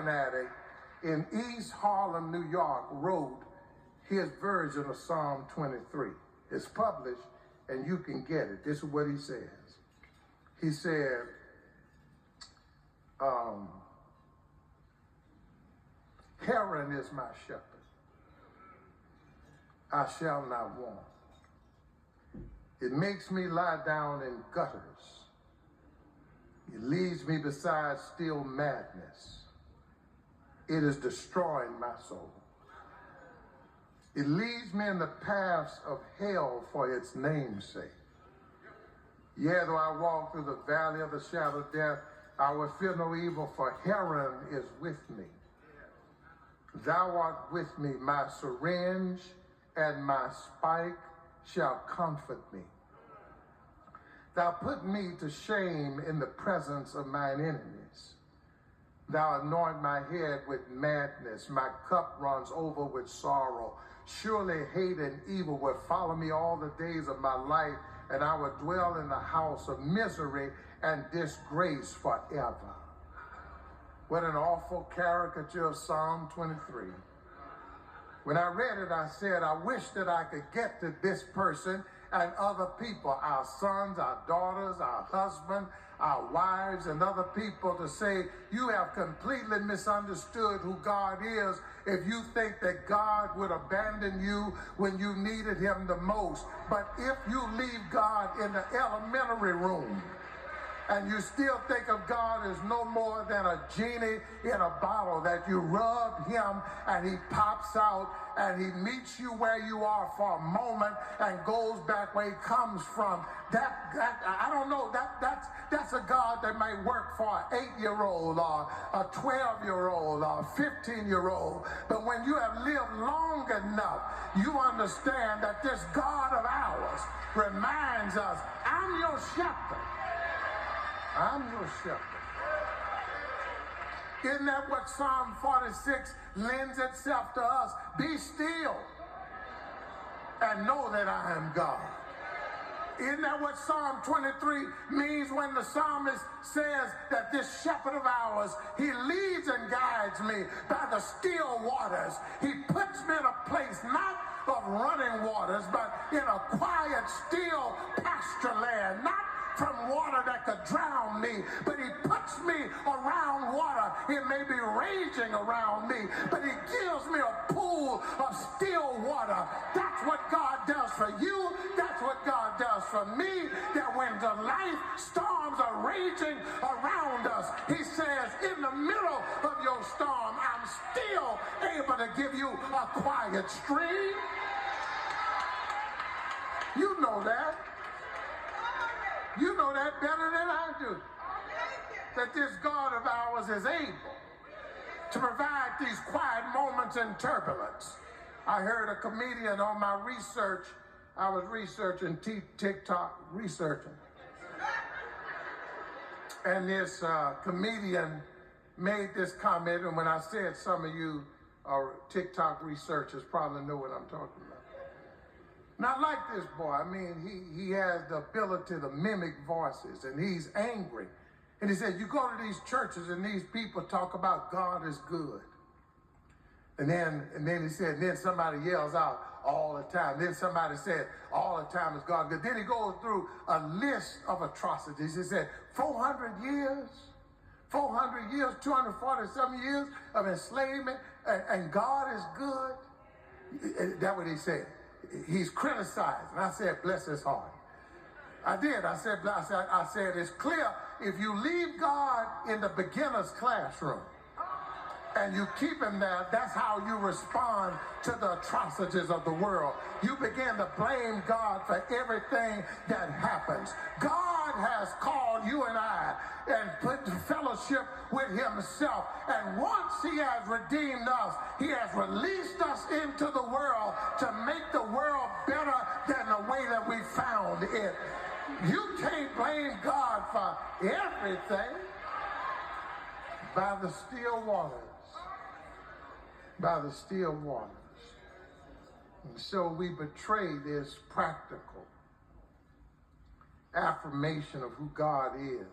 heroin addict in East Harlem, New York, wrote his version of Psalm 23. It's published, and you can get it. This is what he says. He said, Heroin is my shepherd. I shall not want. It makes me lie down in gutters. It leads me beside still madness. It is destroying my soul. It leads me in the paths of hell for its name's sake. Yea, though I walk through the valley of the shadow of death, I will fear no evil, for heroin is with me. Thou art with me, my syringe and my spike shall comfort me. Thou put me to shame in the presence of mine enemies. Thou anoint my head with madness. My cup runs over with sorrow. Surely hate and evil will follow me all the days of my life, and I will dwell in the house of misery and disgrace forever. What an awful caricature of Psalm 23. When I read it, I said, I wish that I could get to this person and other people, our sons, our daughters, our husbands, our wives, and other people, to say, you have completely misunderstood who God is if you think that God would abandon you when you needed him the most. But if you leave God in the elementary room, and you still think of God as no more than a genie in a bottle, that you rub him and he pops out and he meets you where you are for a moment and goes back where he comes from. I don't know, that's a God that may work for an 8-year-old or a 12-year-old or a 15-year-old. But when you have lived long enough, you understand that this God of ours reminds us, I'm your shepherd. I'm your shepherd. Isn't that what Psalm 46 lends itself to us? Be still and know that I am God. Isn't that what Psalm 23 means when the psalmist says that this shepherd of ours, he leads and guides me by the still waters. He puts me in a place not of running waters, but in a quiet, still pasture land, not from water that could drown me, but he puts me around water. It may be raging around me, but he gives me a pool of still water. That's what God does for you. That's what God does for me. That when the life storms are raging around us, he says, in the middle of your storm, I'm still able to give you a quiet stream. You know that. You know that better than I do. That this God of ours is able to provide these quiet moments in turbulence. I heard a comedian on my research. I was researching TikTok, and this comedian made this comment, and when I said some of you are TikTok researchers probably know what I'm talking about. And I like this boy. I mean, he has the ability to mimic voices, and he's angry. And he said, you go to these churches and these people talk about God is good. And then he said, then somebody yells out all the time. Then somebody said, all the time is God good. Then he goes through a list of atrocities. He said, 400 years, 247 years of enslavement, and God is good. That's what he said. He's criticized. And I said, bless his heart. I did. I said, it's clear if you leave God in the beginner's classroom and you keep him there, that's how you respond to the atrocities of the world. You begin to blame God for everything that happens. God has called you and I and put fellowship with himself. And once he has redeemed us, he has released us into the world to make the world better than the way that we found it. You can't blame God for everything. By the still waters. By the still waters. And so we betray this practical affirmation of who God is